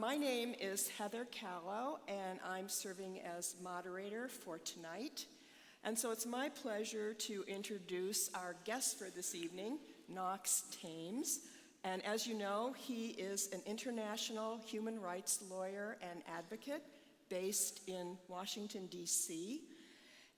My name is Heather Callow, and I'm serving as moderator for tonight. And so it's my pleasure to introduce our guest for this evening, Knox Thames. And as you know, he is an international human rights lawyer and advocate based in Washington, D.C.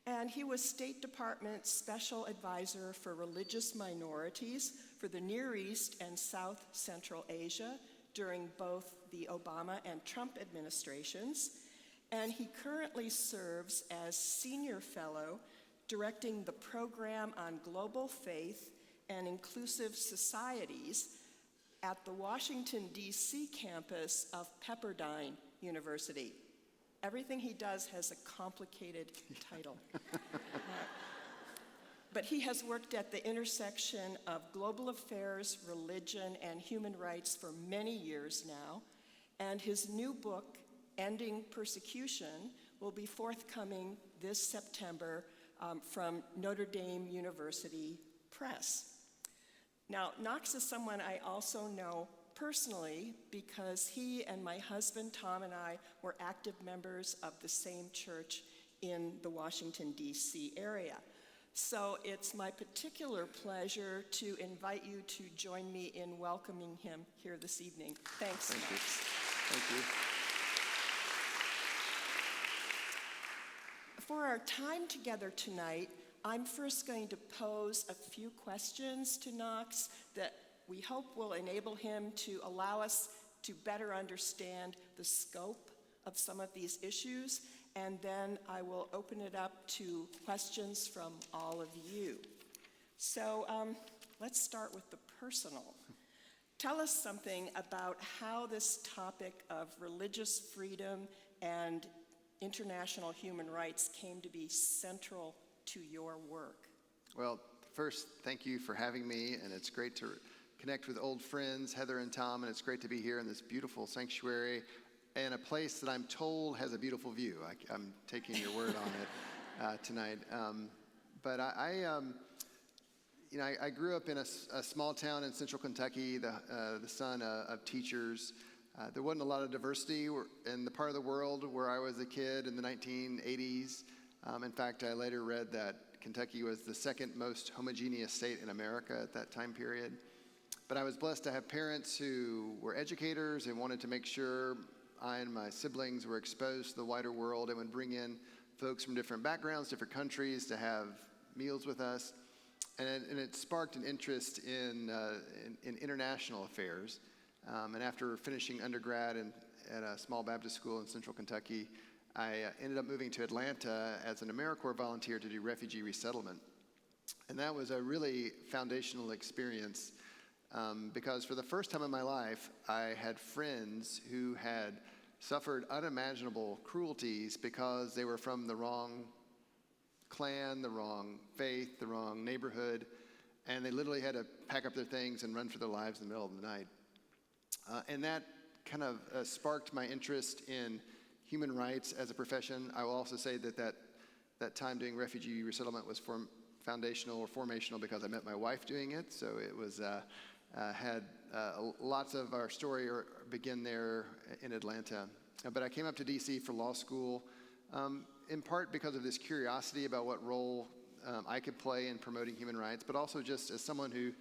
And he was State Department Special Advisor for Religious Minorities for the Near East and South Central Asia during both the Obama and Trump administrations. And he currently serves as Senior Fellow directing the program on global faith and inclusive societies at the Washington, D.C. campus of Pepperdine University. Everything he does has a complicated title. But he has worked at the intersection of global affairs, religion, and human rights for many years now. And his new book, Ending Persecution, will be forthcoming this September from Notre Dame University Press. Now, Knox is someone I also know personally because he and my husband Tom and I were active members of the same church in the Washington, D.C. area. So it's my particular pleasure to invite you to join me in welcoming him here this evening. Thanks, Thank Knox. you. Thank you. For our time together tonight, I'm first going to pose a few questions to Knox that we hope will enable him to allow us to better understand the scope of some of these issues, and then I will open it up to questions from all of you. So let's start with the personal. Tell us something about how this topic of religious freedom and international human rights came to be central to your work. Well, first, thank you for having me, and it's great to connect with old friends, Heather and Tom, and it's great to be here in this beautiful sanctuary in a place that I'm told has a beautiful view. I'm taking your word on it tonight. But I grew up in a small town in central Kentucky, the son of teachers. There wasn't a lot of diversity in the part of the world where I was a kid in the 1980s. In fact, I later read that Kentucky was the second most homogeneous state in America at that time period. But I was blessed to have parents who were educators and wanted to make sure I and my siblings were exposed to the wider world and would bring in folks from different backgrounds, different countries to have meals with us. And it sparked an interest in international affairs. And after finishing undergrad at a small Baptist school in central Kentucky, I ended up moving to Atlanta as an AmeriCorps volunteer to do refugee resettlement. And that was a really foundational experience because for the first time in my life, I had friends who had suffered unimaginable cruelties because they were from the wrong clan, the wrong faith, the wrong neighborhood, and they literally had to pack up their things and run for their lives in the middle of the night. And that kind of sparked my interest in human rights as a profession. I will also say that time doing refugee resettlement was foundational or formational because I met my wife doing it. So it was had lots of our story begin there in Atlanta. But I came up to D.C. for law school, in part because of this curiosity about what role I could play in promoting human rights, but also just as someone who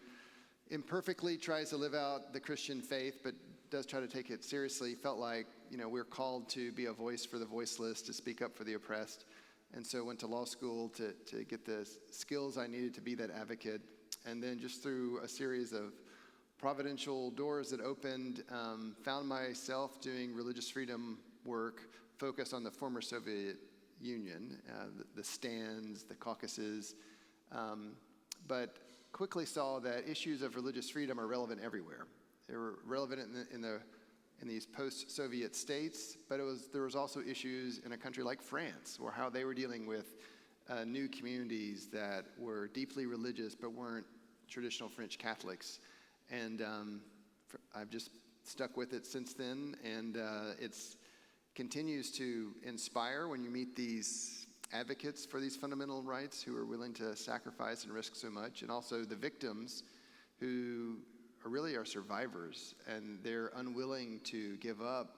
imperfectly tries to live out the Christian faith, but does try to take it seriously. Felt like, we're called to be a voice for the voiceless, to speak up for the oppressed. And so went to law school to get the skills I needed to be that advocate. And then just through a series of providential doors that opened, found myself doing religious freedom work focused on the former Soviet Union, the stands, the caucuses, but quickly saw that issues of religious freedom are relevant everywhere. They were relevant in these post-Soviet states, but there was also issues in a country like France, or how they were dealing with new communities that were deeply religious but weren't traditional French Catholics. And I've just stuck with it since then, and it continues to inspire when you meet these advocates for these fundamental rights who are willing to sacrifice and risk so much, and also the victims who really are survivors, and they're unwilling to give up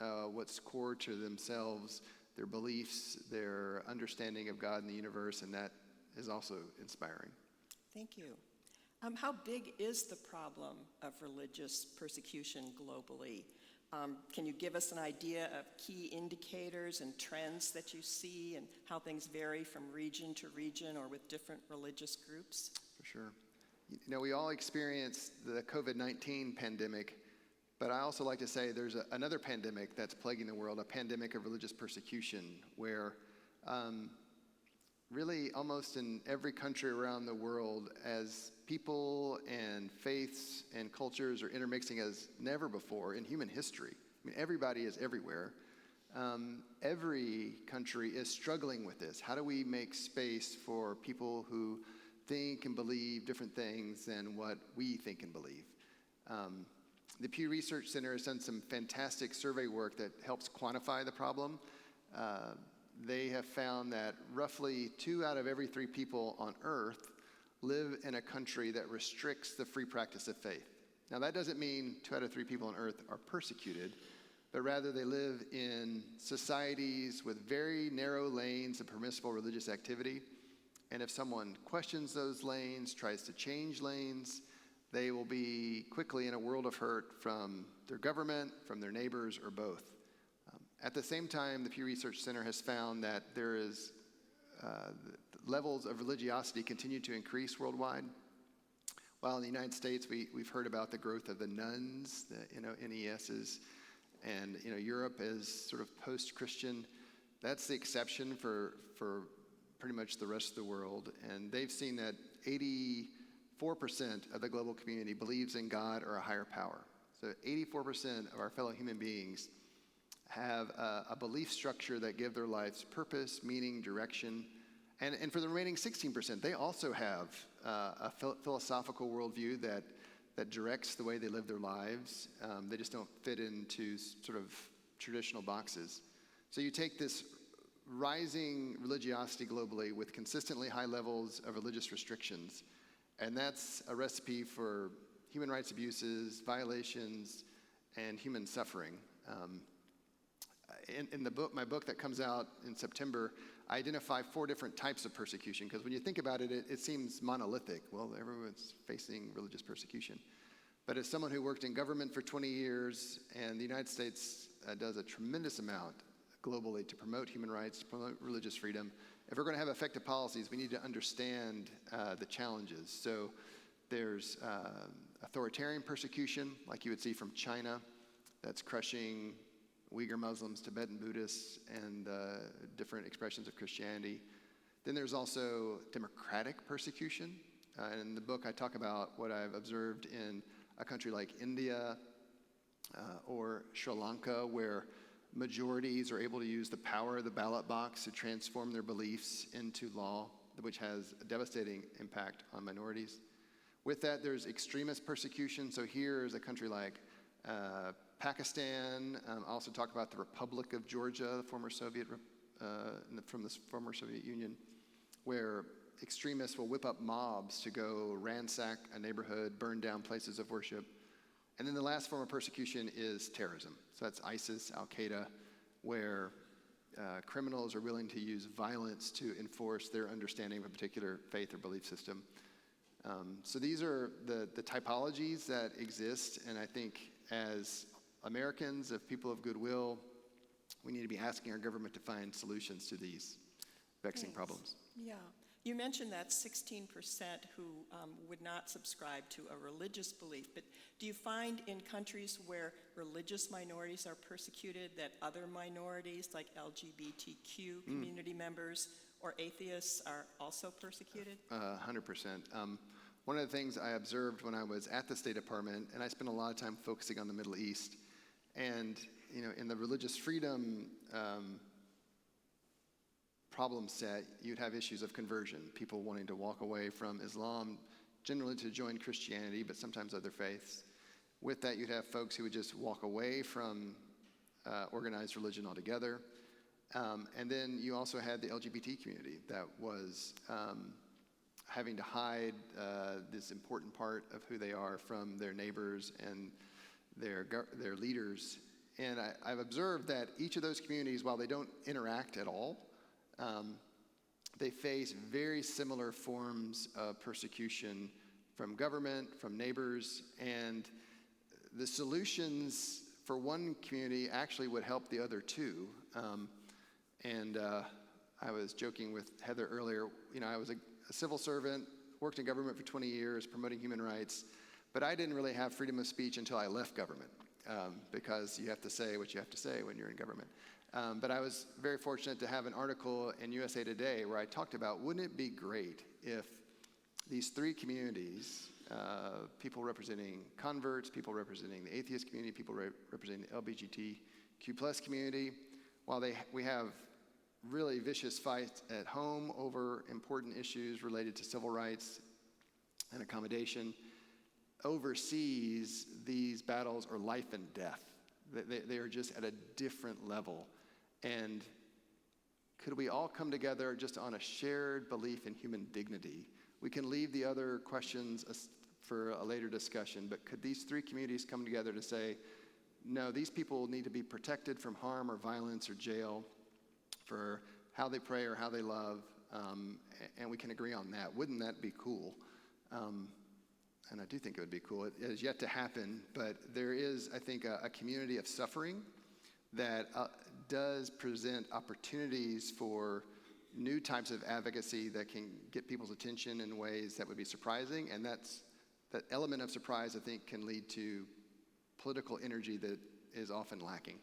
what's core to themselves, their beliefs, their understanding of God and the universe, and that is also inspiring. Thank you. How big is the problem of religious persecution globally? Can you give us an idea of key indicators and trends that you see and how things vary from region to region or with different religious groups? For sure. You know, we all experienced the COVID-19 pandemic, but I also like to say there's another pandemic that's plaguing the world, a pandemic of religious persecution, where really almost in every country around the world, as people and faiths and cultures are intermixing as never before in human history. I mean, everybody is everywhere. Every country is struggling with this. How do we make space for people who think and believe different things than what we think and believe? The Pew Research Center has done some fantastic survey work that helps quantify the problem. They have found that roughly 2 out of every 3 people on earth live in a country that restricts the free practice of faith. Now, that doesn't mean 2 out of 3 people on earth are persecuted, but rather they live in societies with very narrow lanes of permissible religious activity. And if someone questions those lanes, tries to change lanes, they will be quickly in a world of hurt from their government, from their neighbors, or both. At the same time, the Pew Research Center has found that there is levels of religiosity continue to increase worldwide. While in the United States, we've heard about the growth of the nuns, the NESs, and Europe is sort of post-Christian. That's the exception for pretty much the rest of the world. And they've seen that 84% of the global community believes in God or a higher power. So 84% of our fellow human beings have a belief structure that give their lives purpose, meaning, direction. And for the remaining 16%, they also have a philosophical worldview that directs the way they live their lives. They just don't fit into sort of traditional boxes. So you take this rising religiosity globally with consistently high levels of religious restrictions, and that's a recipe for human rights abuses, violations, and human suffering. In the book, my book that comes out in September, I identify 4 different types of persecution, because when you think about it, it seems monolithic. Well, everyone's facing religious persecution. But as someone who worked in government for 20 years, and the United States does a tremendous amount globally to promote human rights, to promote religious freedom, if we're going to have effective policies, we need to understand the challenges. So there's authoritarian persecution, like you would see from China, that's crushing Uyghur Muslims, Tibetan Buddhists, and different expressions of Christianity. Then there's also democratic persecution. In the book, I talk about what I've observed in a country like India or Sri Lanka, where majorities are able to use the power of the ballot box to transform their beliefs into law, which has a devastating impact on minorities. With that, there's extremist persecution. So here is a country like Pakistan. I also talk about the Republic of Georgia, the former Soviet, from the former Soviet Union, where extremists will whip up mobs to go ransack a neighborhood, burn down places of worship. And then the last form of persecution is terrorism. So that's ISIS, Al-Qaeda, where criminals are willing to use violence to enforce their understanding of a particular faith or belief system. So these are the typologies that exist, and I think as Americans, of people of goodwill, we need to be asking our government to find solutions to these vexing problems. Yeah. You mentioned that 16% who would not subscribe to a religious belief, but do you find in countries where religious minorities are persecuted that other minorities like LGBTQ community members or atheists are also persecuted? 100%. One of the things I observed when I was at the State Department, and I spent a lot of time focusing on the Middle East, and in the religious freedom problem set, you'd have issues of conversion, people wanting to walk away from Islam, generally to join Christianity, but sometimes other faiths. With that, you'd have folks who would just walk away from organized religion altogether. And then you also had the LGBT community that was having to hide this important part of who they are from their neighbors and their leaders And I've observed that each of those communities, while they don't interact at all, they face very similar forms of persecution from government, from neighbors, and the solutions for one community actually would help the other two. I was joking with Heather earlier, I was a civil servant, worked in government for 20 years, promoting human rights, but I didn't really have freedom of speech until I left government, because you have to say what you have to say when you're in government. But I was very fortunate to have an article in USA Today where I talked about, wouldn't it be great if these three communities, people representing converts, people representing the atheist community, people representing the LGBTQ plus community, while we have really vicious fights at home over important issues related to civil rights and accommodation, overseas, these battles are life and death. They are just at a different level. And could we all come together just on a shared belief in human dignity? We can leave the other questions for a later discussion, but could these three communities come together to say, no, these people need to be protected from harm or violence or jail for how they pray or how they love, and we can agree on that. Wouldn't that be cool? And I do think it would be cool. It has yet to happen, but there is, I think, a community of suffering that does present opportunities for new types of advocacy that can get people's attention in ways that would be surprising, and that element of surprise, I think, can lead to political energy that is often lacking.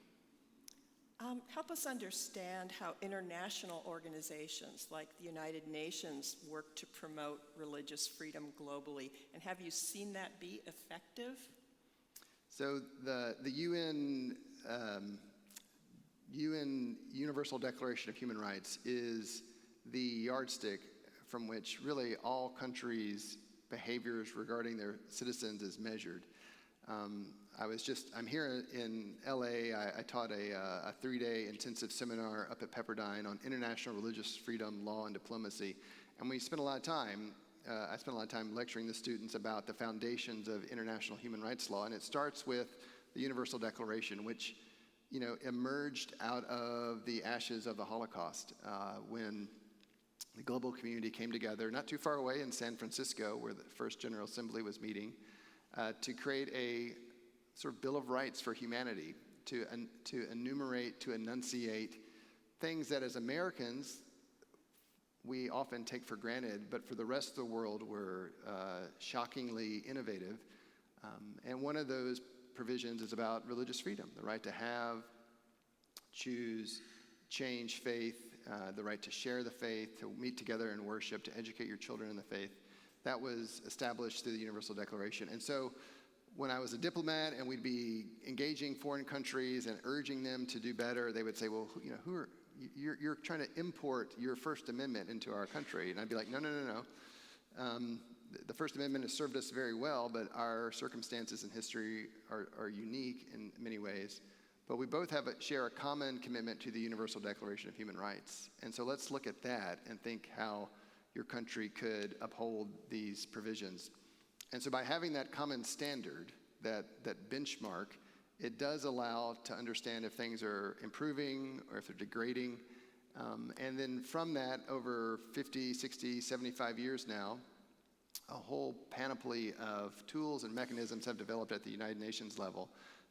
Help us understand how international organizations like the United Nations work to promote religious freedom globally, and have you seen that be effective? So the UN Universal Declaration of Human Rights is the yardstick from which really all countries' behaviors regarding their citizens is measured. I'm here in LA. I taught a 3-day intensive seminar up at Pepperdine on international religious freedom, law, and diplomacy. And we spent a lot of time, I spent a lot of time lecturing the students about the foundations of international human rights law. And it starts with the Universal Declaration, which emerged out of the ashes of the Holocaust when the global community came together not too far away in San Francisco, where the First General Assembly was meeting, to create a sort of Bill of Rights for humanity, to enumerate, to enunciate things that as Americans we often take for granted, but for the rest of the world were shockingly innovative. And one of those provisions is about religious freedom, the right to have, choose, change faith, the right to share the faith, to meet together and worship, to educate your children in the faith. That was established through the Universal Declaration. And so when I was a diplomat and we'd be engaging foreign countries and urging them to do better, they would say, well, you're trying to import your First Amendment into our country. And I'd be like, no. The First Amendment has served us very well, but our circumstances and history are unique in many ways. But we both share a common commitment to the Universal Declaration of Human Rights. And so let's look at that and think how your country could uphold these provisions. And so by having that common standard, that benchmark, it does allow to understand if things are improving or if they're degrading. And then from that, over 50, 60, 75 years now, a whole panoply of tools and mechanisms have developed at the United Nations level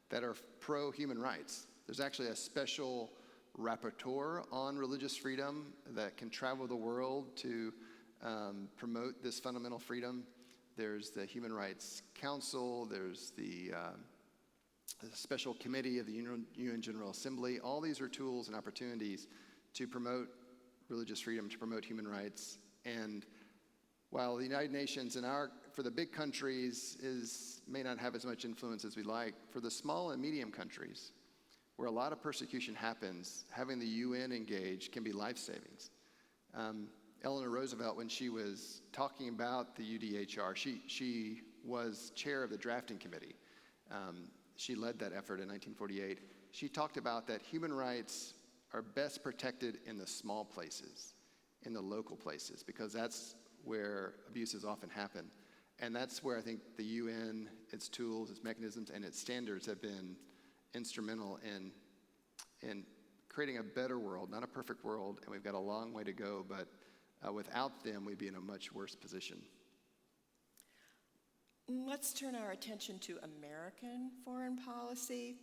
that are pro-human rights. There's actually a special rapporteur on religious freedom that can travel the world to promote this fundamental freedom. There's the Human Rights Council, there's the Special Committee of the UN General Assembly. All these are tools and opportunities to promote religious freedom, to promote human rights. And while the United Nations for the big countries may not have as much influence as we like, for the small and medium countries, where a lot of persecution happens, having the UN engage can be life-savings. Eleanor Roosevelt, when she was talking about the UDHR, she was chair of the drafting committee. She led that effort in 1948. She talked about that human rights are best protected in the small places, in the local places, because that's where abuses often happen. And that's where I think the UN, its tools, its mechanisms, and its standards have been instrumental in creating a better world, not a perfect world, and we've got a long way to go, but without them, we'd be in a much worse position. Let's turn our attention to American foreign policy.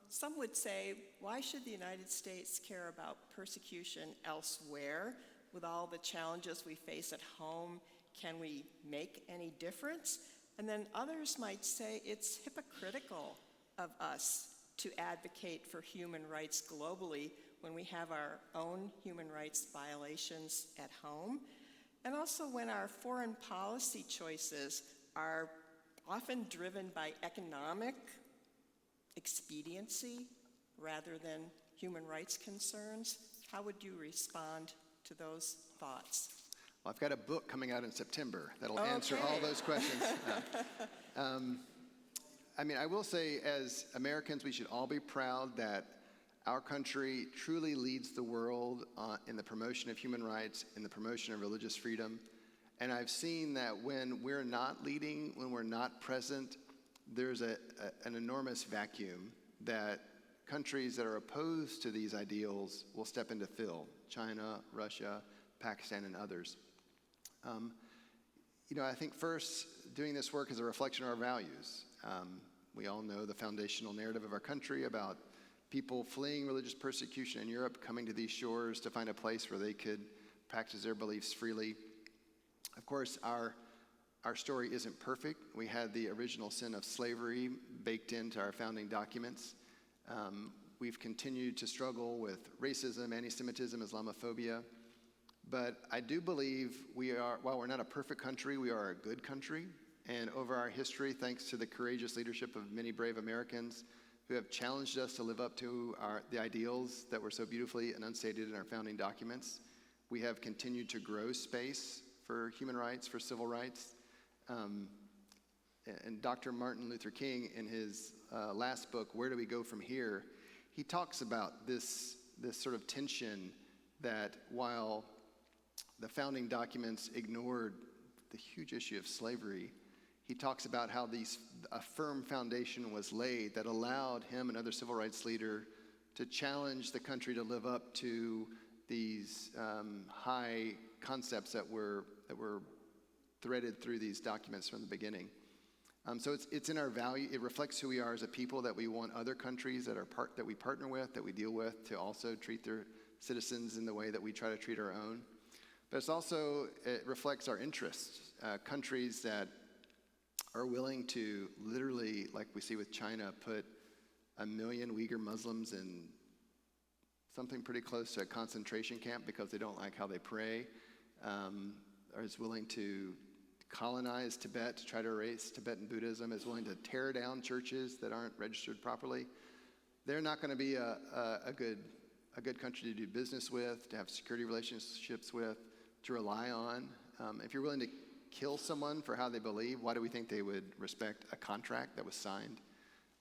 Some would say, why should the United States care about persecution elsewhere? With all the challenges we face at home, can we make any difference? And then others might say it's hypocritical of us to advocate for human rights globally when we have our own human rights violations at home. And also when our foreign policy choices are often driven by economic expediency rather than human rights concerns. How would you respond to those thoughts? Well, I've got a book coming out in September that'll answer all those questions. I will say, as Americans, we should all be proud that our country truly leads the world in the promotion of human rights, in the promotion of religious freedom. And I've seen that when we're not leading, when we're not present, there's an enormous vacuum that countries that are opposed to these ideals will step in to fill. China, Russia, Pakistan, and others. I think first, doing this work is a reflection of our values. We all know the foundational narrative of our country about people fleeing religious persecution in Europe, coming to these shores to find a place where they could practice their beliefs freely. Of course, our story isn't perfect. We had the original sin of slavery baked into our founding documents. We've continued to struggle with racism, anti-Semitism, Islamophobia. But I do believe while we're not a perfect country, we are a good country. And over our history, thanks to the courageous leadership of many brave Americans who have challenged us to live up to the ideals that were so beautifully enunciated in our founding documents, we have continued to grow space for human rights, for civil rights. And Dr. Martin Luther King, in his last book, Where Do We Go From Here?, he talks about this sort of tension that while the founding documents ignored the huge issue of slavery, he talks about how a firm foundation was laid that allowed him and other civil rights leaders to challenge the country to live up to these high concepts that were threaded through these documents from the beginning. So it's in our value. It reflects who we are as a people, that we want other countries that we partner with, that we deal with, to also treat their citizens in the way that we try to treat our own. But it reflects our interests. Countries that are willing to literally, like we see with China, put 1 million Uyghur Muslims in something pretty close to a concentration camp because they don't like how they pray, or is willing to colonize Tibet to try to erase Tibetan Buddhism, is willing to tear down churches that aren't registered properly. They're not going to be a good country to do business with, to have security relationships with, to rely on. If you're willing to kill someone for how they believe, why do we think they would respect a contract that was signed?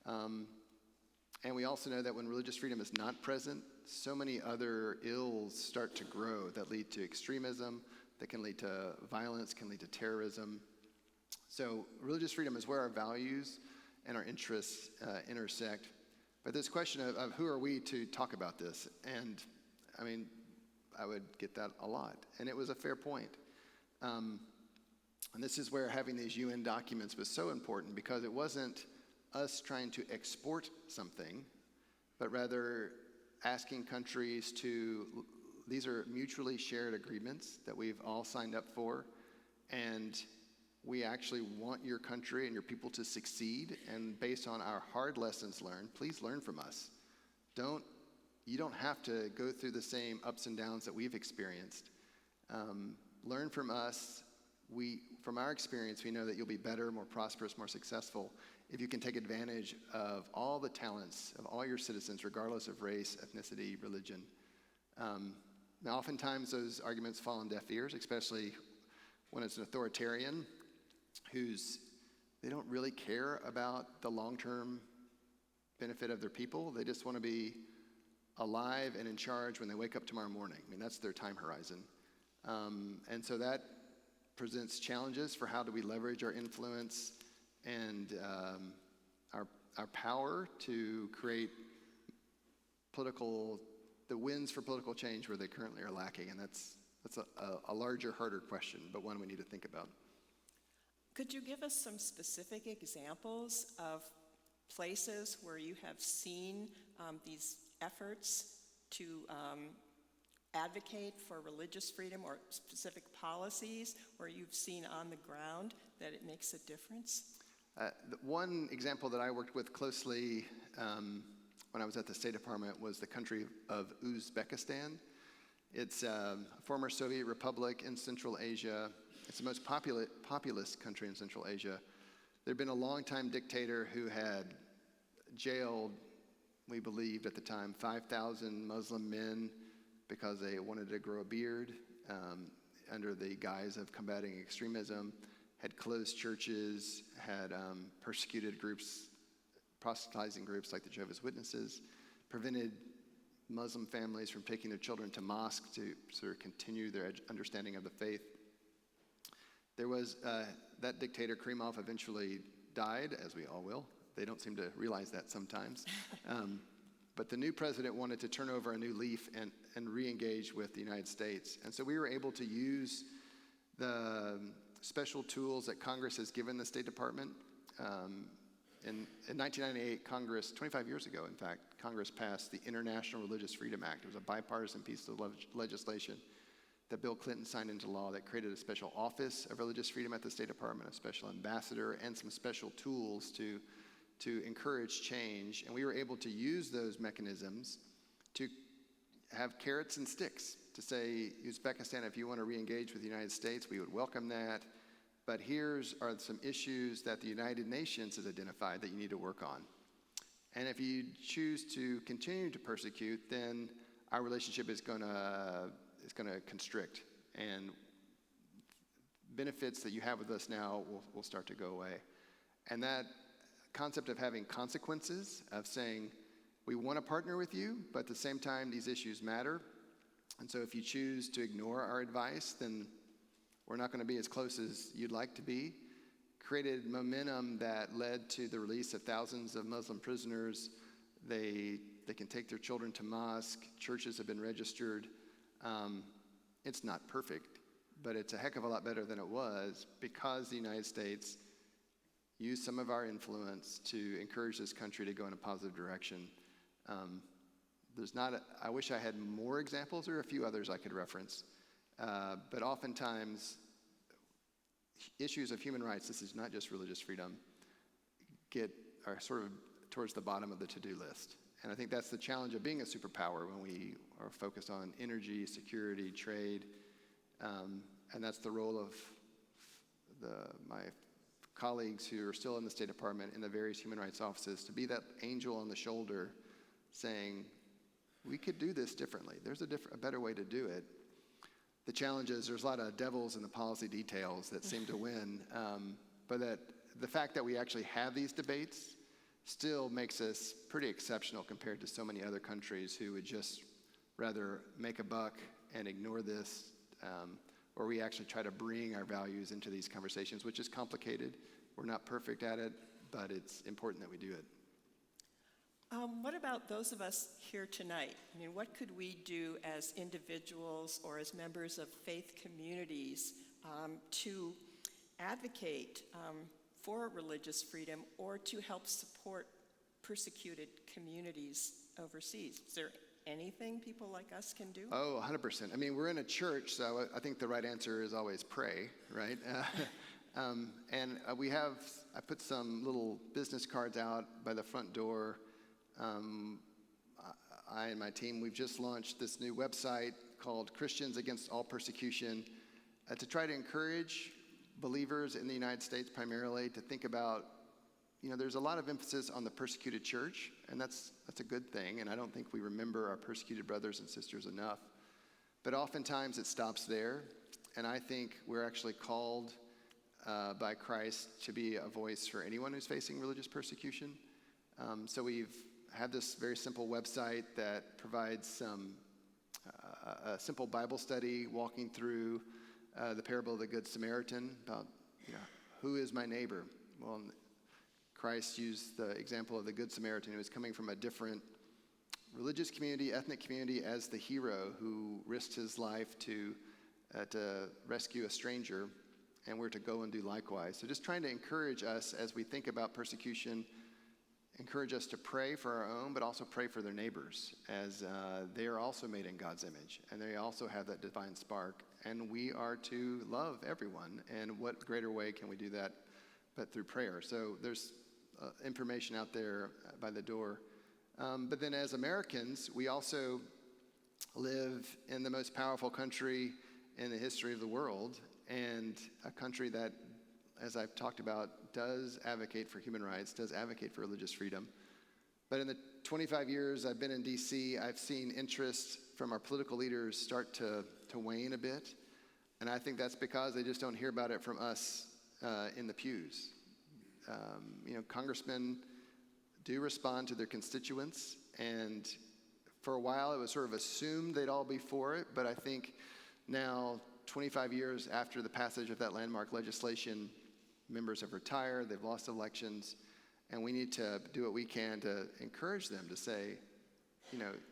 And we also know that when religious freedom is not present, so many other ills start to grow that lead to extremism, that can lead to violence, can lead to terrorism. So religious freedom is where our values and our interests intersect. But this question of who are we to talk about this? And I would get that a lot. And it was a fair point. And this is where having these UN documents was so important, because it wasn't us trying to export something, but rather asking countries these are mutually shared agreements that we've all signed up for, and we actually want your country and your people to succeed, and based on our hard lessons learned, please learn from us. You don't have to go through the same ups and downs that we've experienced. Learn from us. From our experience, we know that you'll be better, more prosperous, more successful if you can take advantage of all the talents of all your citizens, regardless of race, ethnicity, religion. Now, oftentimes those arguments fall on deaf ears, especially when it's an authoritarian they don't really care about the long-term benefit of their people. They just want to be alive and in charge when they wake up tomorrow morning. That's their time horizon. And so that presents challenges for how do we leverage our influence and our power to create the winds for political change where they currently are lacking. And that's a larger, harder question, but one we need to think about. Could you give us some specific examples of places where you have seen these efforts to advocate for religious freedom, or specific policies where you've seen on the ground that it makes a difference? One example that I worked with closely when I was at the State Department was the country of Uzbekistan. It's a former Soviet republic in Central Asia. It's the most populous country in Central Asia. There'd been a longtime dictator who had jailed, we believed at the time, 5,000 Muslim men because they wanted to grow a beard under the guise of combating extremism, had closed churches, had persecuted groups, proselytizing groups like the Jehovah's Witnesses, prevented Muslim families from taking their children to mosque to sort of continue their understanding of the faith. There was that dictator, Karimov, eventually died, as we all will. They don't seem to realize that sometimes. But the new president wanted to turn over a new leaf and re-engage with the United States. And so we were able to use the special tools that Congress has given the State Department. In 1998, Congress, 25 years ago, in fact, Congress passed the International Religious Freedom Act. It was a bipartisan piece of legislation that Bill Clinton signed into law that created a special office of religious freedom at the State Department, a special ambassador, and some special tools to encourage change. And we were able to use those mechanisms to have carrots and sticks to say, Uzbekistan, if you want to re-engage with the United States, we would welcome that. But here's are some issues that the United Nations has identified that you need to work on. And if you choose to continue to persecute, then our relationship is going to constrict, and benefits that you have with us now will start to go away. And that concept of having consequences, of saying, we want to partner with you, but at the same time, these issues matter. And so if you choose to ignore our advice, then we're not going to be as close as you'd like to be. Created momentum that led to the release of thousands of Muslim prisoners. They can take their children to mosque. Churches have been registered. It's not perfect, but it's a heck of a lot better than it was because the United States used some of our influence to encourage this country to go in a positive direction. I wish I had more examples. There are a few others I could reference. But oftentimes, issues of human rights, this is not just religious freedom, are sort of towards the bottom of the to-do list. And I think that's the challenge of being a superpower when we are focused on energy, security, trade. And that's the role of my colleagues who are still in the State Department in the various human rights offices, to be that angel on the shoulder saying, we could do this differently. There's a better way to do it. The challenge is there's a lot of devils in the policy details that seem to win, but that the fact that we actually have these debates still makes us pretty exceptional compared to so many other countries who would just rather make a buck and ignore this, or we actually try to bring our values into these conversations, which is complicated. We're not perfect at it, but it's important that we do it. What about those of us here tonight? I mean, what could we do as individuals or as members of faith communities to advocate for religious freedom or to help support persecuted communities overseas? Is there anything people like us can do? Oh, 100%. I mean, we're in a church, so I think the right answer is always pray, right? I put some little business cards out by the front door. I and my team, we've just launched this new website called Christians Against All Persecution to try to encourage believers in the United States primarily to think about, there's a lot of emphasis on the persecuted church, and that's a good thing, and I don't think we remember our persecuted brothers and sisters enough. But oftentimes it stops there, and I think we're actually called by Christ to be a voice for anyone who's facing religious persecution. So we've had this very simple website that provides a simple Bible study walking through the parable of the Good Samaritan about, who is my neighbor? Well, Christ used the example of the Good Samaritan who was coming from a different religious community, ethnic community, as the hero who risked his life to rescue a stranger, and we're to go and do likewise. So just trying to encourage us as we think about persecution, encourage us to pray for our own, but also pray for their neighbors, as they are also made in God's image, and they also have that divine spark, and we are to love everyone. And what greater way can we do that but through prayer? So there's information out there by the door. But then as Americans, we also live in the most powerful country in the history of the world, and a country that, as I've talked about, does advocate for human rights, does advocate for religious freedom. But in the 25 years I've been in D.C., I've seen interest from our political leaders start to wane a bit, and I think that's because they just don't hear about it from us in the pews. Congressmen do respond to their constituents, and for a while it was sort of assumed they'd all be for it, but I think now, 25 years after the passage of that landmark legislation, members have retired, they've lost elections, and we need to do what we can to encourage them to say,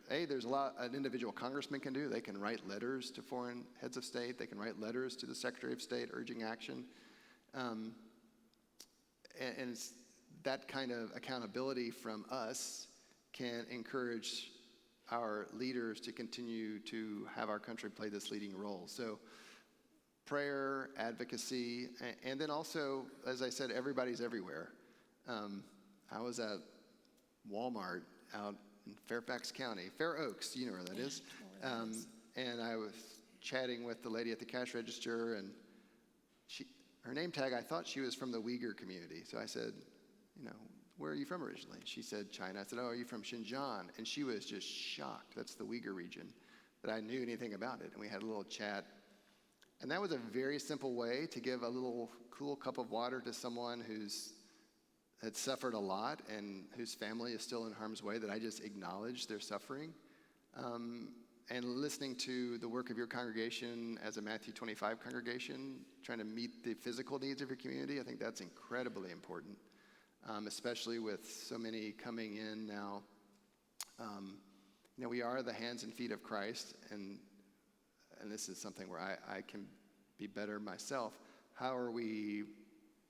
there's a lot an individual congressman can do. They can write letters to foreign heads of state, they can write letters to the Secretary of State urging action, and it's that kind of accountability from us can encourage our leaders to continue to have our country play this leading role. So prayer, advocacy, and then also, as I said, everybody's everywhere. I was at Walmart out in Fairfax County, Fair Oaks, you know where that is. And I was chatting with the lady at the cash register, and her name tag, I thought she was from the Uyghur community. So I said, where are you from originally? She said, China. I said, oh, are you from Xinjiang? And she was just shocked. That's the Uyghur region, that I knew anything about it. And we had a little chat. And that was a very simple way to give a little cool cup of water to someone had suffered a lot and whose family is still in harm's way, that I just acknowledged their suffering. And listening to the work of your congregation as a Matthew 25 congregation, trying to meet the physical needs of your community, I think that's incredibly important. Especially with so many coming in now. We are the hands and feet of Christ, and this is something where I can be better myself. How are we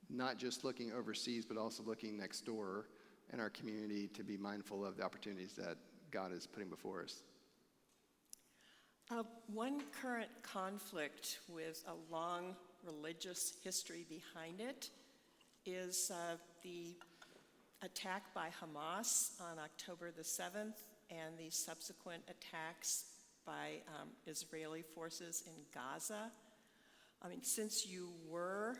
not just looking overseas, but also looking next door in our community to be mindful of the opportunities that God is putting before us? One current conflict with a long religious history behind it is the attack by Hamas on October the 7th and the subsequent attacks by Israeli forces in Gaza. Since you were,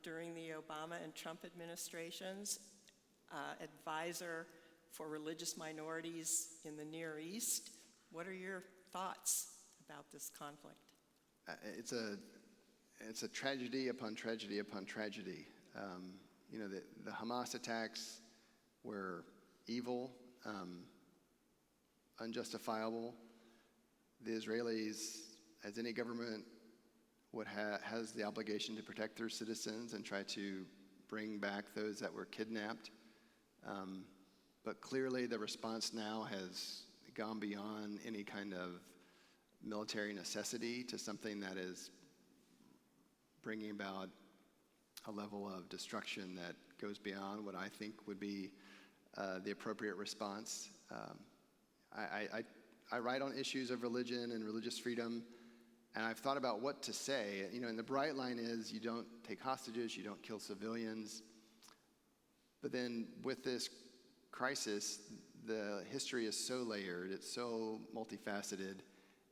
during the Obama and Trump administrations, advisor for religious minorities in the Near East, what are your thoughts about this conflict? It's a tragedy upon tragedy upon tragedy. The Hamas attacks were evil, unjustifiable. The Israelis, as any government, has the obligation to protect their citizens and try to bring back those that were kidnapped. But clearly the response now has gone beyond any kind of military necessity to something that is bringing about a level of destruction that goes beyond what I think would be the appropriate response. I write on issues of religion and religious freedom, and I've thought about what to say. And the bright line is you don't take hostages, you don't kill civilians. But then with this crisis, the history is so layered, it's so multifaceted,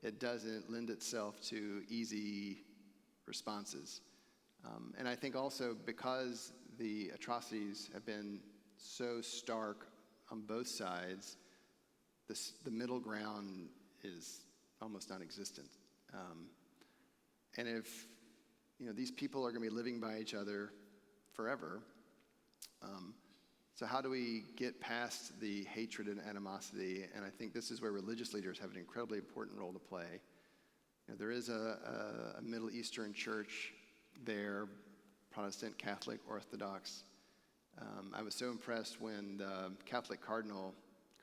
it doesn't lend itself to easy responses. And I think also because the atrocities have been so stark on both sides, the middle ground is almost non-existent. And if these people are going to be living by each other forever, so how do we get past the hatred and animosity? And I think this is where religious leaders have an incredibly important role to play. There is a Middle Eastern church there, Protestant, Catholic, Orthodox. I was so impressed when the Catholic Cardinal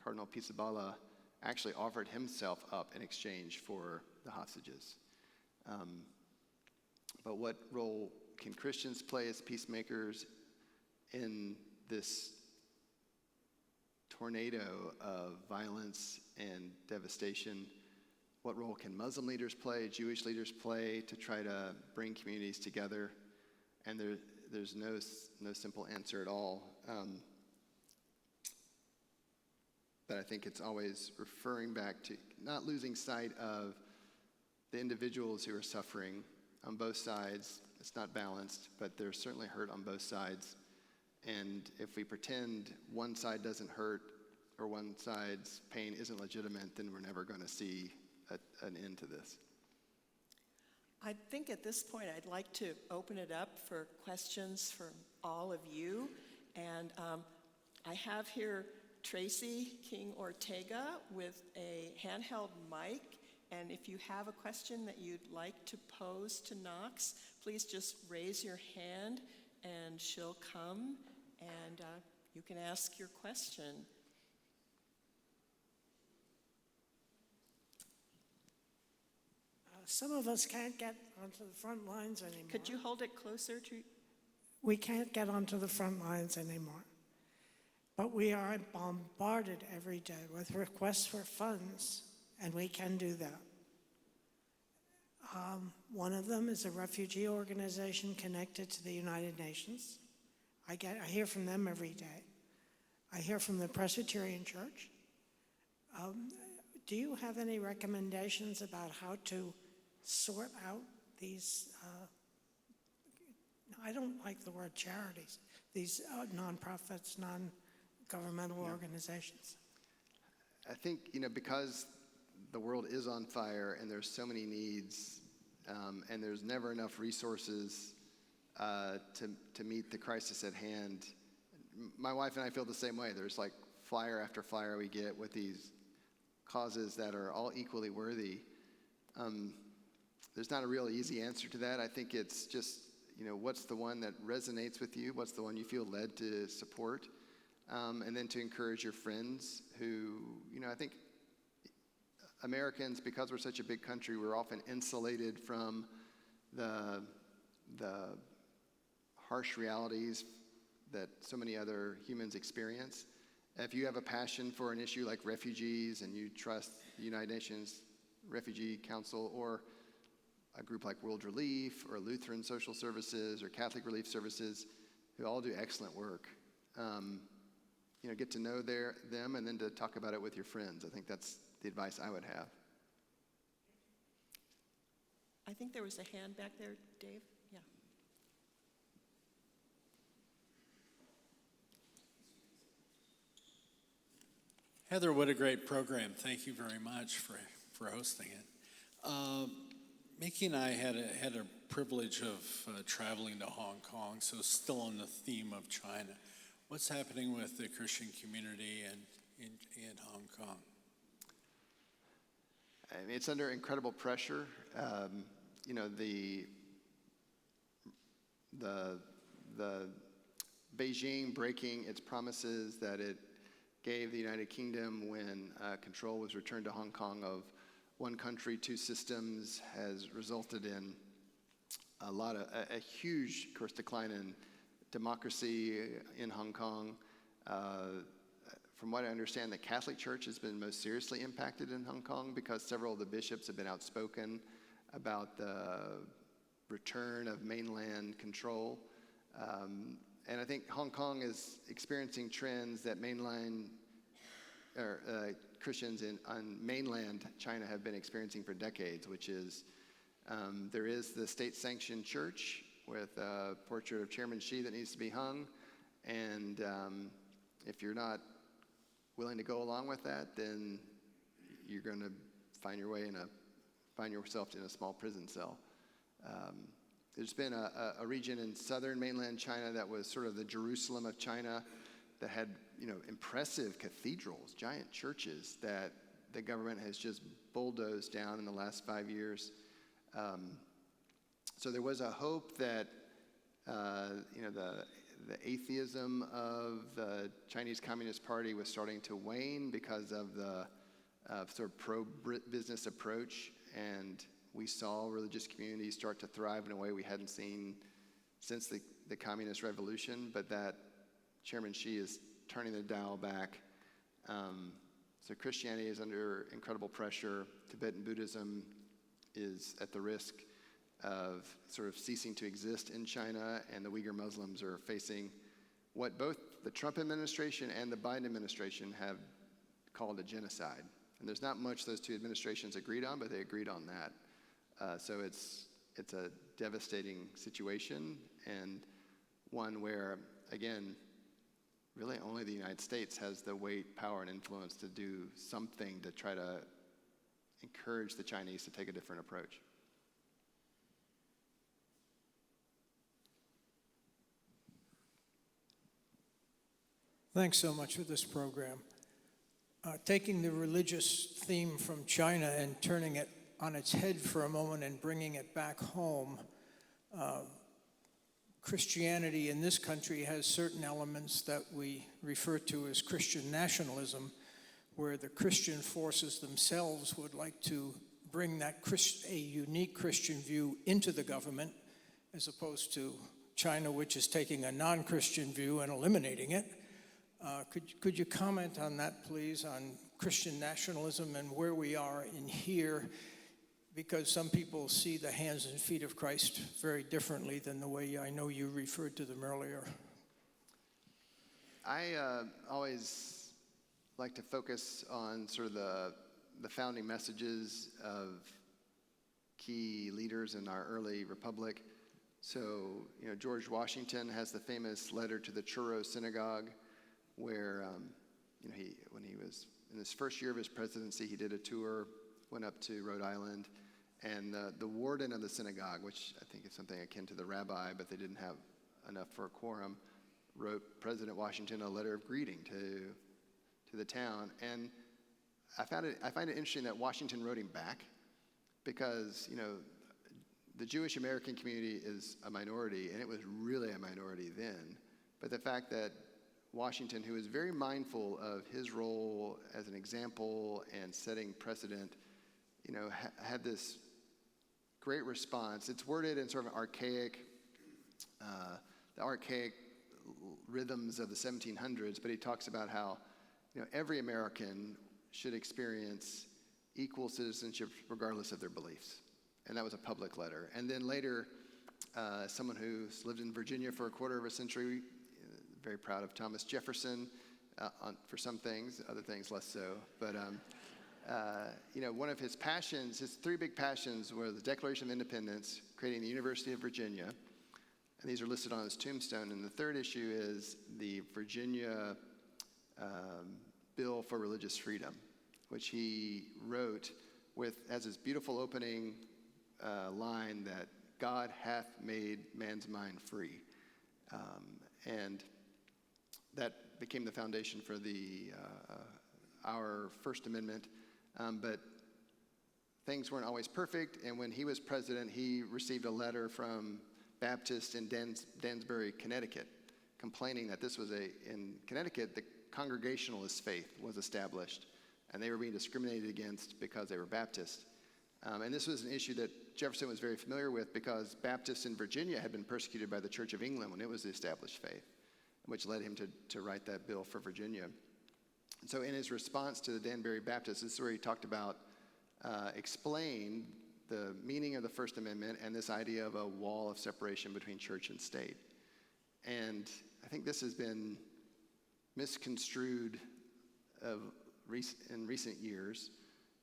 Pizzaballa, actually offered himself up in exchange for the hostages. But what role can Christians play as peacemakers in this tornado of violence and devastation? What role can Muslim leaders play, Jewish leaders play to try to bring communities together? And there's no simple answer at all. But I think it's always referring back to not losing sight of the individuals who are suffering on both sides. It's not balanced, but there's certainly hurt on both sides. And if we pretend one side doesn't hurt or one side's pain isn't legitimate, then we're never going to see an end to this. I think at this point I'd like to open it up for questions from all of you. And I have here Tracy King Ortega with a handheld mic. And if you have a question that you'd like to pose to Knox, please just raise your hand and she'll come and you can ask your question. Some of us can't get onto the front lines anymore. Could you hold it closer to? We can't get onto the front lines anymore. But we are bombarded every day with requests for funds, and we can do that. One of them is a refugee organization connected to the United Nations. I hear from them every day. I hear from the Presbyterian Church. Do you have any recommendations about how to sort out these, I don't like the word charities, these nonprofits, non-governmental organizations? I think, because the world is on fire and there's so many needs, and there's never enough resources to meet the crisis at hand. My wife and I feel the same way. There's like flyer after flyer we get with these causes that are all equally worthy. There's not a real easy answer to that. I think it's just, what's the one that resonates with you? What's the one you feel led to support? And then to encourage your friends who, I think Americans, because we're such a big country, we're often insulated from the harsh realities that so many other humans experience. If you have a passion for an issue like refugees and you trust the United Nations Refugee Council or a group like World Relief or Lutheran Social Services or Catholic Relief Services, who all do excellent work, get to know them and then to talk about it with your friends. I think that's the advice I would have. I think there was a hand back there, Dave. Yeah. Heather, what a great program. Thank you very much for hosting it. Mickey and I had a privilege of traveling to Hong Kong, so still on the theme of China. What's happening with the Christian community in Hong Kong? I mean, it's under incredible pressure. The Beijing breaking its promises that it gave the United Kingdom when control was returned to Hong Kong of one country, two systems has resulted in a huge, of course, decline in democracy in Hong Kong. From what I understand, the Catholic Church has been most seriously impacted in Hong Kong because several of the bishops have been outspoken about the return of mainland control. And I think Hong Kong is experiencing trends that Christians on mainland China have been experiencing for decades, which is there is the state-sanctioned church with a portrait of Chairman Xi that needs to be hung. And if you're not willing to go along with that, then you're going to find yourself in a small prison cell. There's been a region in southern mainland China that was sort of the Jerusalem of China that had, impressive cathedrals, giant churches that the government has just bulldozed down in the last 5 years. So there was a hope that, atheism of the Chinese Communist Party was starting to wane because of the sort of pro-business approach, and we saw religious communities start to thrive in a way we hadn't seen since the Communist Revolution, but that Chairman Xi is turning the dial back. So Christianity is under incredible pressure. Tibetan Buddhism is at the risk of sort of ceasing to exist in China, and the Uyghur Muslims are facing what both the Trump administration and the Biden administration have called a genocide. And there's not much those two administrations agreed on, but they agreed on that. So it's a devastating situation, and one where, again, really only the United States has the weight, power, and influence to do something to try to encourage the Chinese to take a different approach. Thanks so much for this program. Taking the religious theme from China and turning it on its head for a moment and bringing it back home, Christianity in this country has certain elements that we refer to as Christian nationalism, where the Christian forces themselves would like to bring that a unique Christian view into the government, as opposed to China, which is taking a non-Christian view and eliminating it. Could you comment on that, please, on Christian nationalism and where we are in here? Because some people see the hands and feet of Christ very differently than the way I know you referred to them earlier. I always like to focus on sort of the founding messages of key leaders in our early republic. So, George Washington has the famous letter to the Truro Synagogue, where, when he was in his first year of his presidency, he did a tour, went up to Rhode Island, and the warden of the synagogue, which I think is something akin to the rabbi, but they didn't have enough for a quorum, wrote President Washington a letter of greeting to the town. And I find it interesting that Washington wrote him back, because, the Jewish American community is a minority, and it was really a minority then. But the fact that Washington, who is very mindful of his role as an example and setting precedent, had this great response. It's worded in sort of the archaic rhythms of the 1700s, but he talks about how, every American should experience equal citizenship regardless of their beliefs. And that was a public letter. And then later, someone who's lived in Virginia for a quarter of a century, very proud of Thomas Jefferson for some things, other things less so. But, one of his passions, his three big passions, were the Declaration of Independence, creating the University of Virginia, and these are listed on his tombstone. And the third issue is the Virginia Bill for Religious Freedom, which he wrote as his beautiful opening line that God hath made man's mind free. And that became the foundation for our First Amendment. But things weren't always perfect, and when he was president, he received a letter from Baptists in Danbury, Connecticut, complaining that in Connecticut, the Congregationalist faith was established, and they were being discriminated against because they were Baptist. And this was an issue that Jefferson was very familiar with, because Baptists in Virginia had been persecuted by the Church of England when it was the established faith, which led him to write that bill for Virginia. And so in his response to the Danbury Baptists, this is where he talked about, explained the meaning of the First Amendment and this idea of a wall of separation between church and state. And I think this has been misconstrued in recent years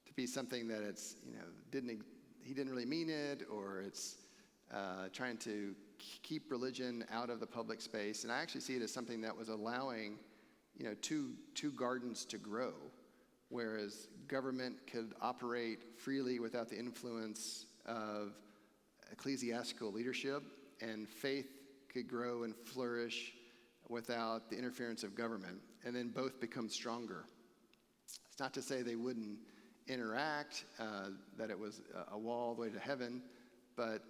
to be something that it's, he didn't really mean it, or it's trying to keep religion out of the public space. And I actually see it as something that was allowing, two gardens to grow, whereas government could operate freely without the influence of ecclesiastical leadership, and faith could grow and flourish without the interference of government, and then both become stronger. It's not to say they wouldn't interact, that it was a wall all the way to heaven, but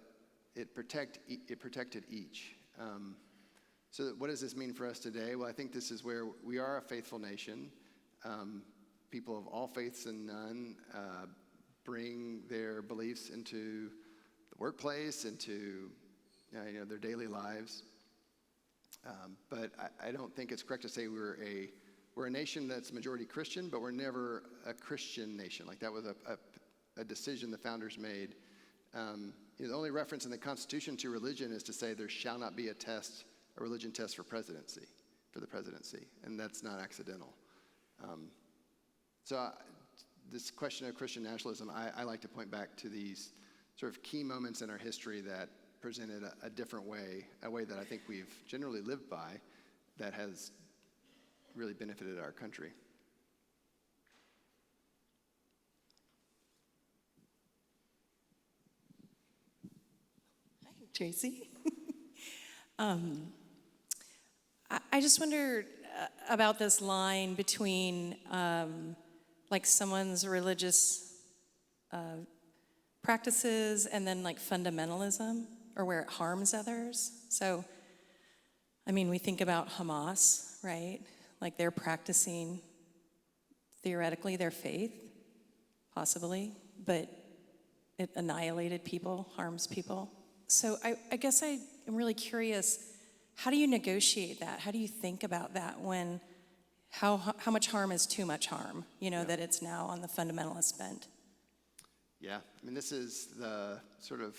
it protected each. So what does this mean for us today? Well, I think this is where we are a faithful nation. People of all faiths and none bring their beliefs into the workplace, into their daily lives. But I don't think it's correct to say we're a nation that's majority Christian, but we're never a Christian nation. Like that was a decision the founders made. The only reference in the Constitution to religion is to say there shall not be a religion test for the presidency, and that's not accidental. This question of Christian nationalism, I like to point back to these sort of key moments in our history that presented a different way, a way that I think we've generally lived by that has really benefited our country. Hi, Tracy. I just wondered about this line between like someone's religious practices and then like fundamentalism, or where it harms others. So, I mean, we think about Hamas, right? Like they're practicing theoretically their faith, possibly, but it annihilated people, harms people. So I guess I am really curious, how do you negotiate that? How do you think about that when, how much harm is too much harm, that it's now on the fundamentalist bent? Yeah, I mean, this is the sort of,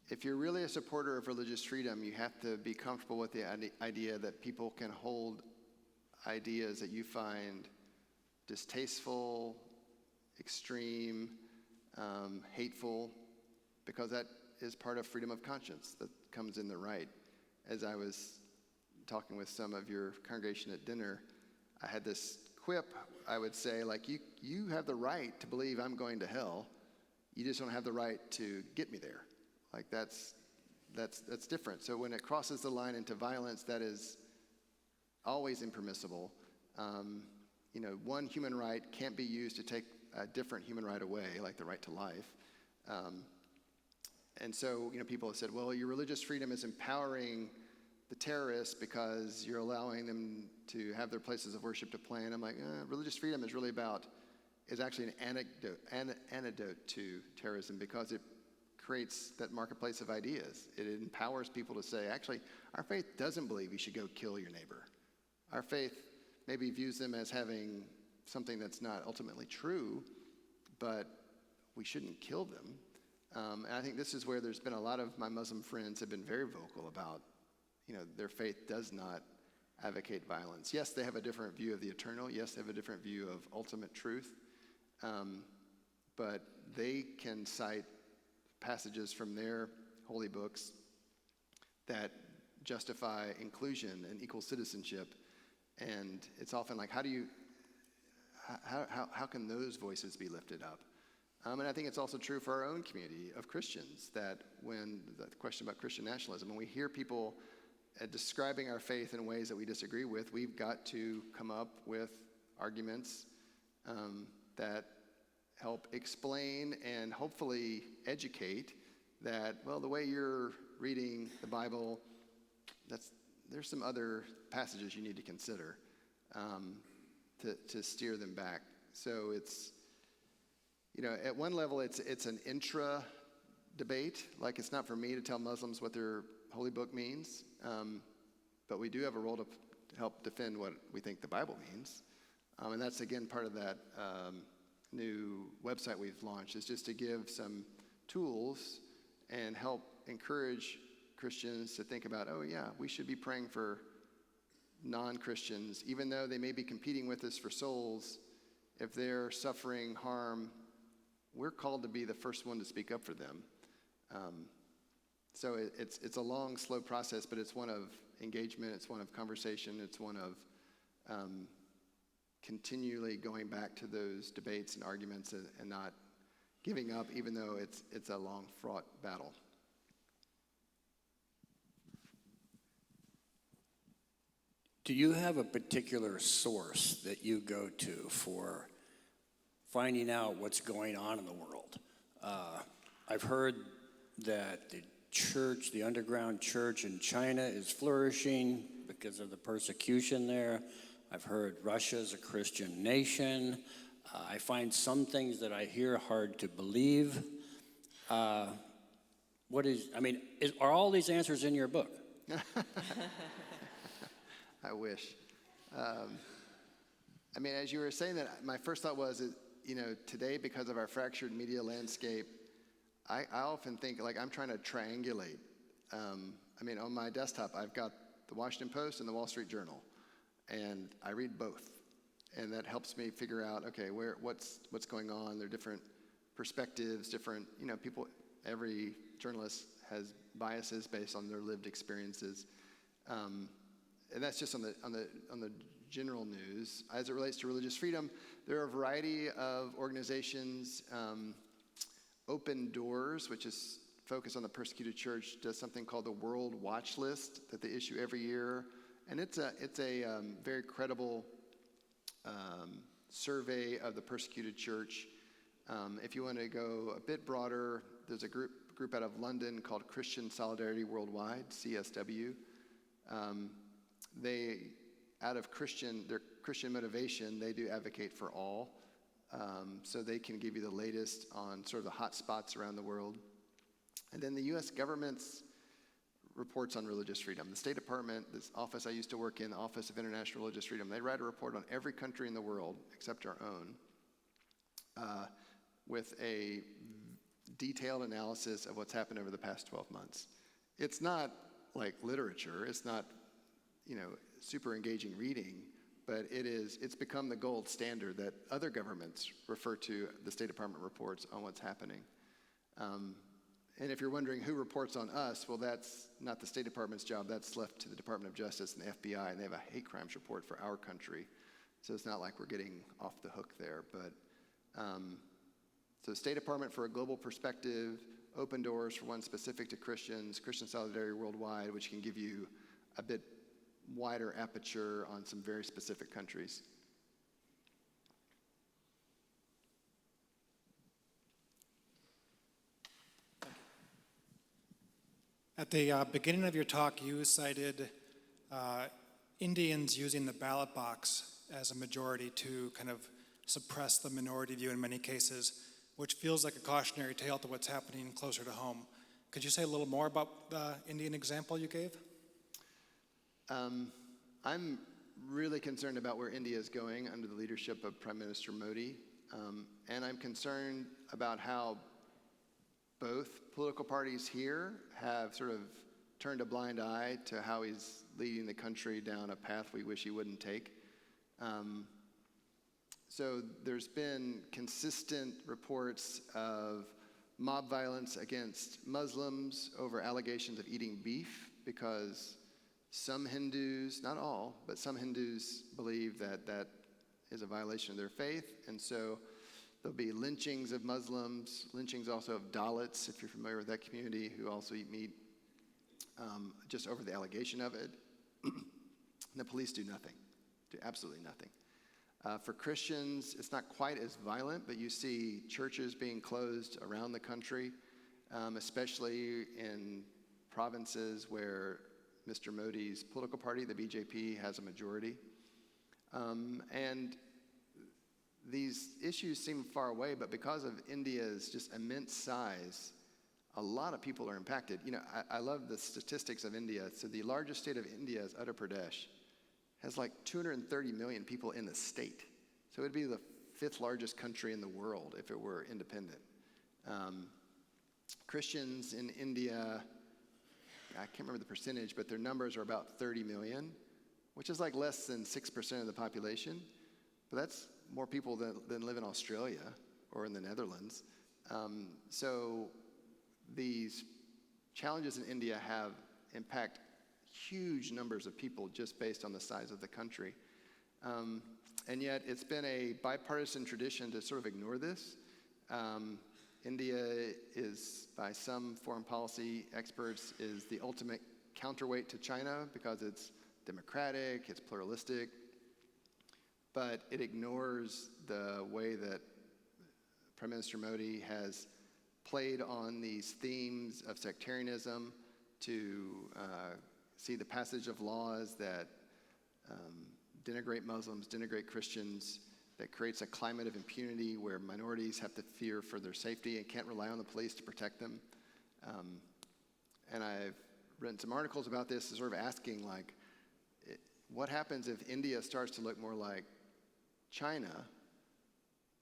if you're really a supporter of religious freedom, you have to be comfortable with the idea that people can hold ideas that you find distasteful, extreme, hateful, because that is part of freedom of conscience that comes in the right. As I was talking with some of your congregation at dinner, I had this quip, I would say, like, you have the right to believe I'm going to hell. You just don't have the right to get me there. Like that's different. So when it crosses the line into violence, that is always impermissible. One human right can't be used to take a different human right away, like the right to life. And so, people have said, well, your religious freedom is empowering the terrorists because you're allowing them to have their places of worship to plan. I'm like, religious freedom is actually an antidote to terrorism because it creates that marketplace of ideas. It empowers people to say, actually, our faith doesn't believe you should go kill your neighbor. Our faith maybe views them as having something that's not ultimately true, but we shouldn't kill them. And I think this is where there's been a lot of my Muslim friends have been very vocal about, their faith does not advocate violence. Yes, they have a different view of the eternal. Yes, they have a different view of ultimate truth. But they can cite passages from their holy books that justify inclusion and equal citizenship. And it's often like, how can those voices be lifted up? And I think it's also true for our own community of Christians, that when the question about Christian nationalism, when we hear people describing our faith in ways that we disagree with, we've got to come up with arguments that help explain and hopefully educate that, well, the way you're reading the Bible, there's some other passages you need to consider to steer them back. So it's, at one level, it's an intra-debate. Like, it's not for me to tell Muslims what their holy book means, but we do have a role to help defend what we think the Bible means. And that's, again, part of that new website we've launched, is just to give some tools and help encourage Christians to think about, oh, yeah, we should be praying for non-Christians, even though they may be competing with us for souls. If they're suffering harm, we're called to be the first one to speak up for them. So it's a long, slow process, but it's one of engagement, it's one of conversation, it's one of continually going back to those debates and arguments and not giving up, even though it's a long, fraught battle. Do you have a particular source that you go to for finding out what's going on in the world? I've heard that the church, the underground church in China is flourishing because of the persecution there. I've heard Russia is a Christian nation. I find some things that I hear hard to believe. Are all these answers in your book? I wish. As you were saying that, my first thought was, today, because of our fractured media landscape, I often think, like, I'm trying to triangulate. On my desktop, I've got the Washington Post and the Wall Street Journal, and I read both. And that helps me figure out, okay, what's going on. There are different perspectives, different, people, every journalist has biases based on their lived experiences. And that's just on the general news. As it relates to religious freedom, there are a variety of organizations. Open Doors, which is focused on the persecuted church, does something called the World Watch List that they issue every year. And it's a very credible survey of the persecuted church. If you want to go a bit broader, there's a group out of London called Christian Solidarity Worldwide, CSW. They, out of their Christian motivation, they do advocate for all. So they can give you the latest on sort of the hot spots around the world. And then the U.S. government's reports on religious freedom. The State Department, this office I used to work in, the Office of International Religious Freedom, they write a report on every country in the world except our own with a detailed analysis of what's happened over the past 12 months. It's not like literature. It's not, super engaging reading, but it's become the gold standard that other governments refer to the State Department reports on what's happening. And if you're wondering who reports on us, well, that's not the State Department's job. That's left to the Department of Justice and the FBI, and they have a hate crimes report for our country. So it's not like we're getting off the hook there. But so State Department for a global perspective, Open Doors for one specific to Christians, Christian Solidarity Worldwide, which can give you a bit wider aperture on some very specific countries. At the beginning of your talk, you cited Indians using the ballot box as a majority to kind of suppress the minority view in many cases, which feels like a cautionary tale to what's happening closer to home. Could you say a little more about the Indian example you gave? I'm really concerned about where India is going under the leadership of Prime Minister Modi, and I'm concerned about how both political parties here have sort of turned a blind eye to how he's leading the country down a path we wish he wouldn't take. So there's been consistent reports of mob violence against Muslims over allegations of eating beef because some Hindus, not all, but some Hindus believe that is a violation of their faith. And so there'll be lynchings of Muslims, lynchings also of Dalits, if you're familiar with that community, who also eat meat, just over the allegation of it. The police do nothing, do absolutely nothing. For Christians, it's not quite as violent, but you see churches being closed around the country, especially in provinces where Mr. Modi's political party, the BJP, has a majority. And these issues seem far away, but because of India's just immense size, a lot of people are impacted. I love the statistics of India. So the largest state of India is Uttar Pradesh. Has like 230 million people in the state. So it'd be the 5th largest country in the world if it were independent. Christians in India, I can't remember the percentage, but their numbers are about 30 million, which is like less than 6% of the population. But that's more people than live in Australia or in the Netherlands. So these challenges in India impact huge numbers of people just based on the size of the country. And yet it's been a bipartisan tradition to sort of ignore this. India is, by some foreign policy experts, is the ultimate counterweight to China because it's democratic, it's pluralistic, but it ignores the way that Prime Minister Modi has played on these themes of sectarianism, to see the passage of laws that denigrate Muslims, denigrate Christians, that creates a climate of impunity where minorities have to fear for their safety and can't rely on the police to protect them. And I've written some articles about this, sort of asking, like, what happens if India starts to look more like China?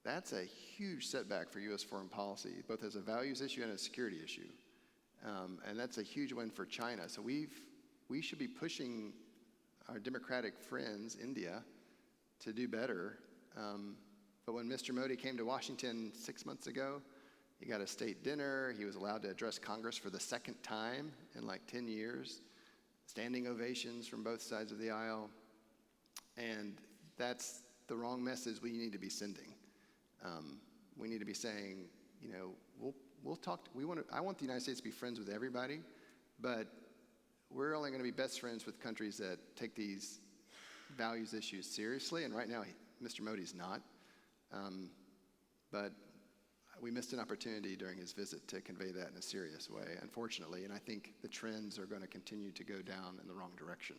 That's a huge setback for U.S. foreign policy, both as a values issue and a security issue. And that's a huge win for China. So we should be pushing our democratic friends, India, to do better. But when Mr. Modi came to Washington 6 months ago, he got a state dinner. He was allowed to address Congress for the second time in like 10 years. Standing ovations from both sides of the aisle. And that's the wrong message we need to be sending. We need to be saying, you know, we'll talk. I want the United States to be friends with everybody, but we're only going to be best friends with countries that take these values issues seriously. And right now, Mr. Modi's not. But we missed an opportunity during his visit to convey that in a serious way, unfortunately. And I think the trends are going to continue to go down in the wrong direction.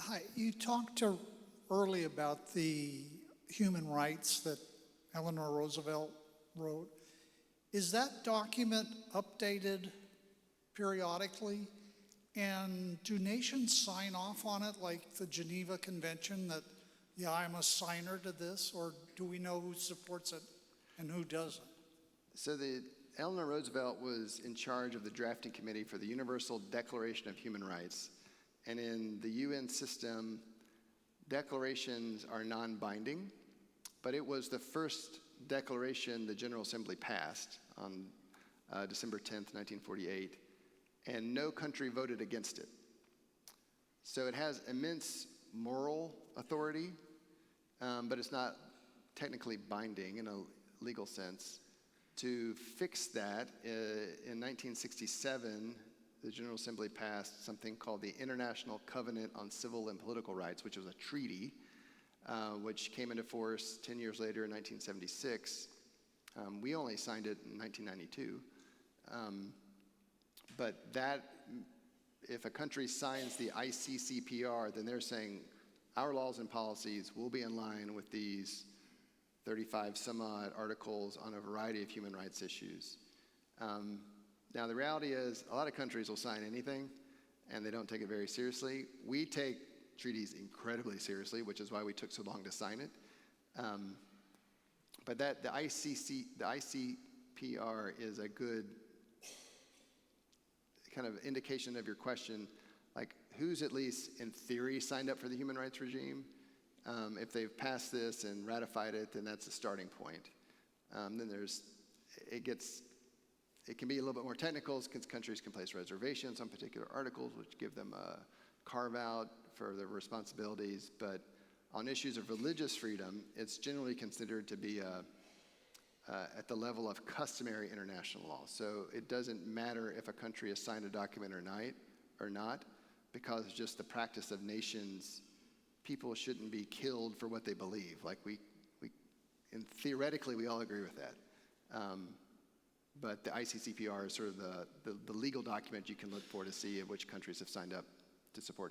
Hi, you talked early about the human rights that Eleanor Roosevelt wrote. Is that document updated periodically? And do nations sign off on it, like the Geneva Convention, that, yeah, I'm a signer to this? Or do we know who supports it and who doesn't? So Eleanor Roosevelt was in charge of the drafting committee for the Universal Declaration of Human Rights. And in the UN system, declarations are non-binding, but it was the first declaration the General Assembly passed on December 10th, 1948, and no country voted against it. So it has immense moral authority, but it's not technically binding in a legal sense. To fix that, in 1967, the General Assembly passed something called the International Covenant on Civil and Political Rights, which was a treaty, which came into force 10 years later in 1976. We only signed it in 1992. But that, if a country signs the ICCPR, then they're saying our laws and policies will be in line with these 35 some odd articles on a variety of human rights issues. Now, the reality is a lot of countries will sign anything, and they don't take it very seriously. We take treaties incredibly seriously, which is why we took so long to sign it. But the ICCPR is a good kind of indication of your question, like who's at least in theory signed up for the human rights regime. If they've passed this and ratified it, then that's a starting point. Then it can be a little bit more technical, because countries can place reservations on particular articles, which give them a carve out for their responsibilities. But on issues of religious freedom, it's generally considered to be at the level of customary international law. So it doesn't matter if a country has signed a document or not, because it's just the practice of nations. People shouldn't be killed for what they believe. Like and theoretically, we all agree with that. But the ICCPR is sort of the legal document you can look for to see which countries have signed up to support human